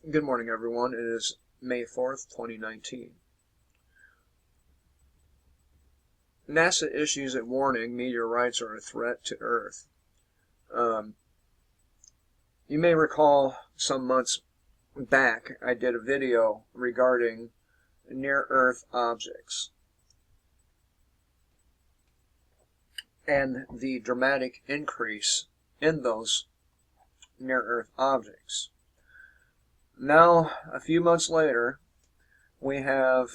Good morning, everyone. It is May 4th, 2019. NASA issues a warning meteorites are a threat to Earth. You may recall some months back I did a video regarding near-Earth objects and the dramatic increase in those near-Earth objects. Now, a few months later, we have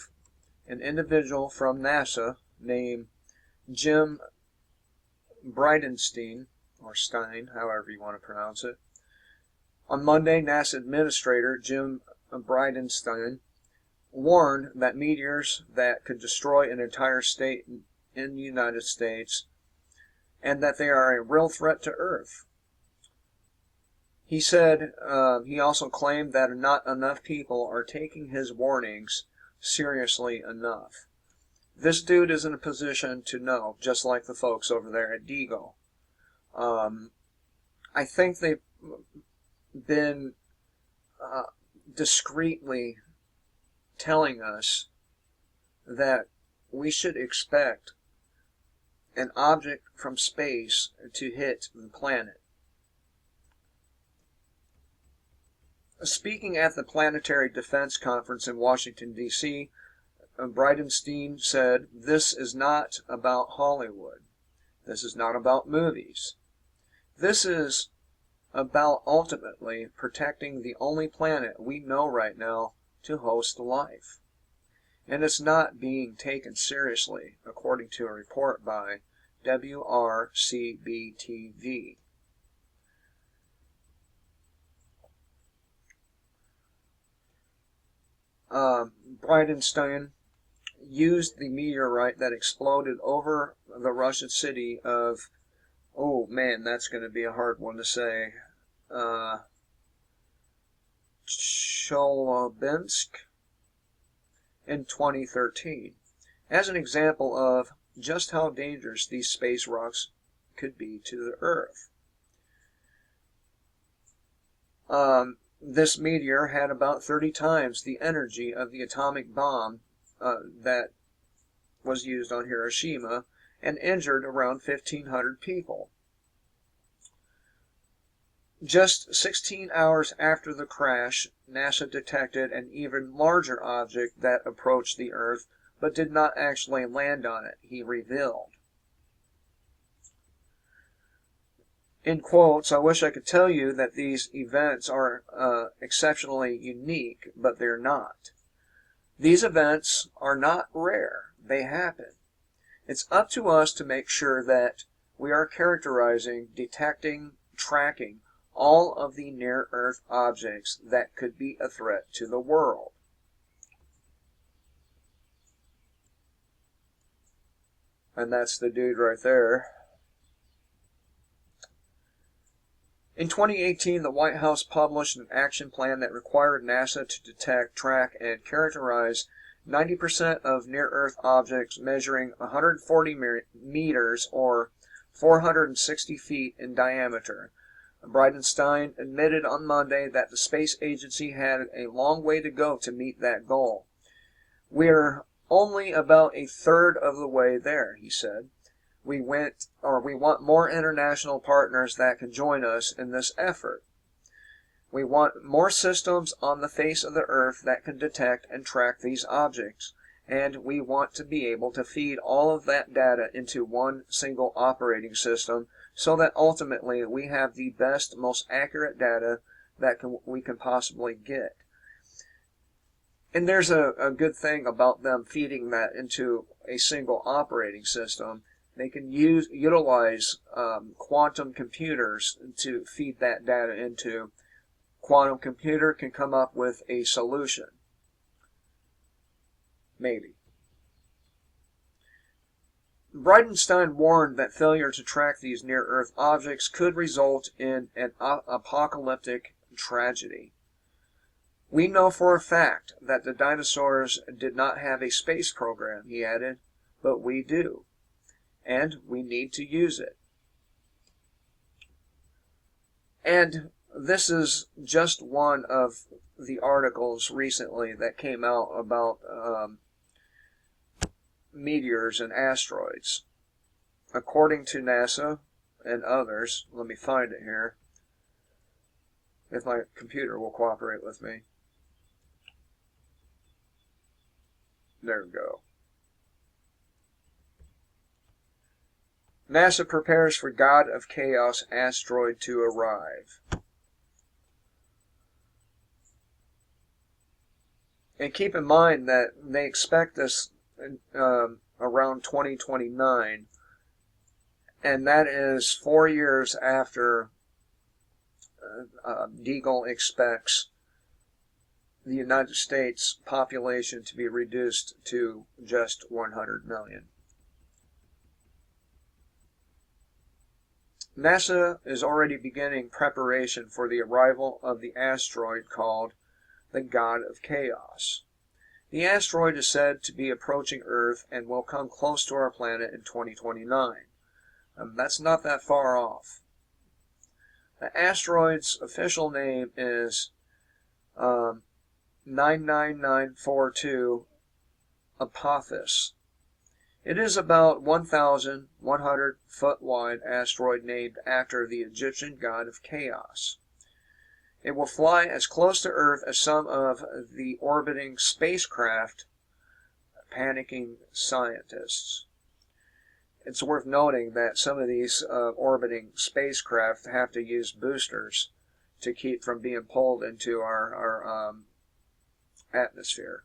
an individual from NASA named Jim Bridenstine, or Stein, however you want to pronounce it. On Monday, NASA Administrator Jim Bridenstine warned that meteors that could destroy an entire state in the United States and that they are a real threat to Earth. He said, he also claimed that not enough people are taking his warnings seriously enough. This dude is in a position to know, just like the folks over there at Deagle. I think they've been discreetly telling us that we should expect an object from space to hit the planet. Speaking at the Planetary Defense Conference in Washington, D.C., Bridenstine said, "This is not about Hollywood. This is not about movies. This is about ultimately protecting the only planet we know right now to host life. And it's not being taken seriously," according to a report by WRCB-TV. Bridenstine used the meteorite that exploded over the Russian city of, oh man, that's going to be a hard one to say, Chelyabinsk in 2013, as an example of just how dangerous these space rocks could be to the Earth. This meteor had about 30 times the energy of the atomic bomb that was used on Hiroshima and injured around 1,500 people. Just 16 hours after the crash, NASA detected an even larger object that approached the Earth but did not actually land on it, he revealed. In quotes, "I wish I could tell you that these events are exceptionally unique, but they're not. These events are not rare. They happen. It's up to us to make sure that we are characterizing, detecting, tracking all of the near-Earth objects that could be a threat to the world." And that's the dude right there. In 2018, the White House published an action plan that required NASA to detect, track, and characterize 90% of near-Earth objects measuring 140 meters or 460 feet in diameter. Bridenstine admitted on Monday that the space agency had a long way to go to meet that goal. "We're only about a third of the way there," he said. We want more international partners that can join us in this effort. We want more systems on the face of the Earth that can detect and track these objects, and we want to be able to feed all of that data into one single operating system so that ultimately we have the best, most accurate data that we can possibly get. And there's a good thing about them feeding that into a single operating system. They can utilize quantum computers to feed that data into. Quantum computer can come up with a solution. Maybe. Bridenstine warned that failure to track these near-Earth objects could result in an apocalyptic tragedy. "We know for a fact that the dinosaurs did not have a space program," he added, "but we do. And we need to use it." And this is just one of the articles recently that came out about meteors and asteroids. According to NASA and others, let me find it here, if my computer will cooperate with me. There we go. NASA prepares for God of Chaos asteroid to arrive. And keep in mind that they expect this around 2029, and that is 4 years after Deagle expects the United States population to be reduced to just 100 million. NASA is already beginning preparation for the arrival of the asteroid called the God of Chaos. The asteroid is said to be approaching Earth and will come close to our planet in 2029. That's not that far off. The asteroid's official name is 99942 Apophis. It is about 1,100 foot wide asteroid named after the Egyptian god of chaos. It will fly as close to Earth as some of the orbiting spacecraft, panicking scientists. It's worth noting that some of these orbiting spacecraft have to use boosters to keep from being pulled into our atmosphere.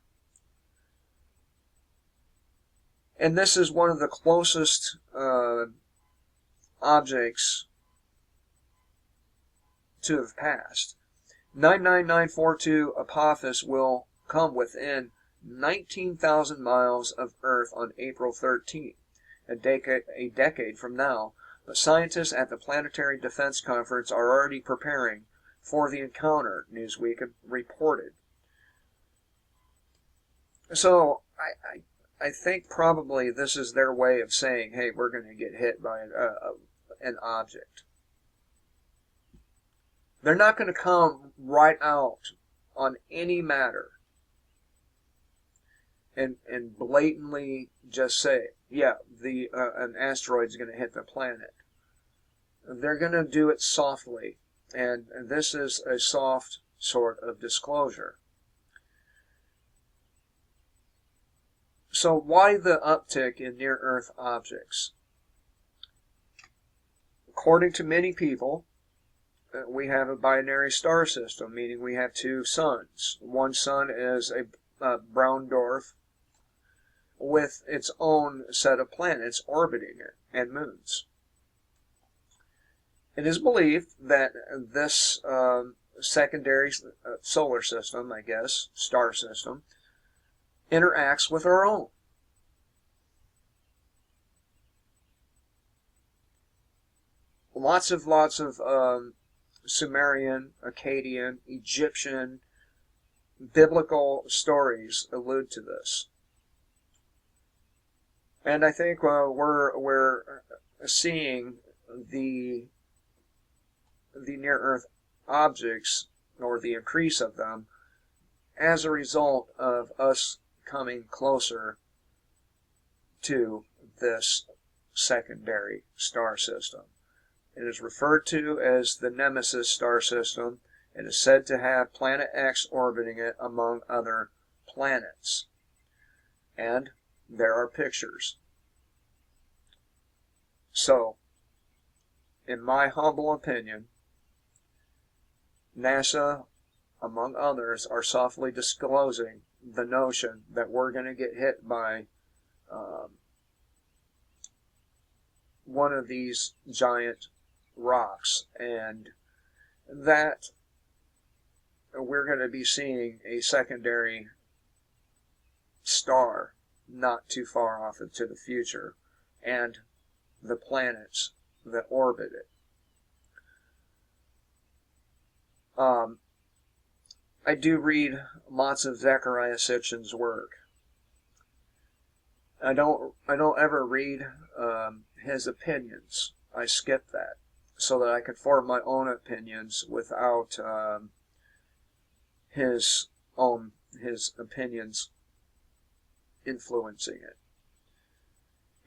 And this is one of the closest objects to have passed. 99942 Apophis will come within 19,000 miles of Earth on April 13th, a decade from now. But scientists at the Planetary Defense Conference are already preparing for the encounter, Newsweek reported. So, I think probably this is their way of saying, hey, we're going to get hit by an object. They're not going to come right out on any matter and blatantly just say, yeah, an asteroid's going to hit the planet. They're going to do it softly, and this is a soft sort of disclosure. So why the uptick in near-Earth objects? According to many people, we have a binary star system, meaning we have two suns. One sun is a brown dwarf with its own set of planets orbiting it and moons. It is believed that this secondary solar system, I guess, star system, interacts with our own. Lots of Sumerian, Akkadian, Egyptian, biblical stories allude to this. And I think we're seeing the near-Earth objects, or the increase of them, as a result of us coming closer to this secondary star system. It is referred to as the Nemesis star system. It is said to have Planet X orbiting it, among other planets. And there are pictures. So, in my humble opinion, NASA, among others, are softly disclosing the notion that we're going to get hit by one of these giant rocks, and that we're going to be seeing a secondary star not too far off into the future, and the planets that orbit it. I do read lots of Zecharia Sitchin's work. I don't ever read his opinions. I skip that so that I can form my own opinions without his his opinions influencing it.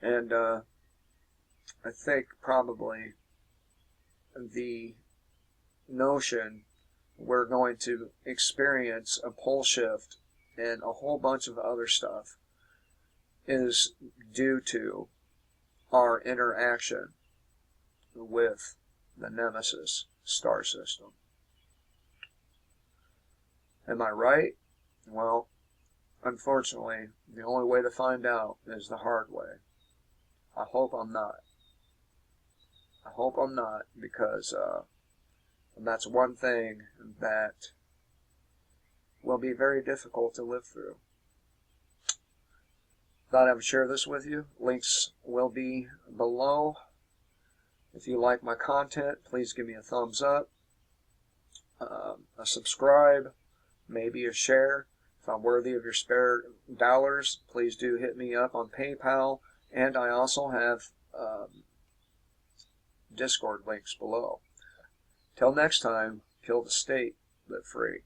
And I think probably the notion we're going to experience a pole shift and a whole bunch of other stuff is due to our interaction with the Nemesis star system. Am I right? Well, unfortunately, the only way to find out is the hard way. I hope I'm not. I hope I'm not, because that's one thing that will be very difficult to live through. Thought I would share this with you. Links will be below. If you like my content, please give me a thumbs up, a subscribe, maybe a share. If I'm worthy of your spare dollars, please do hit me up on PayPal. And I also have Discord links below. Till next time, kill the state, live free.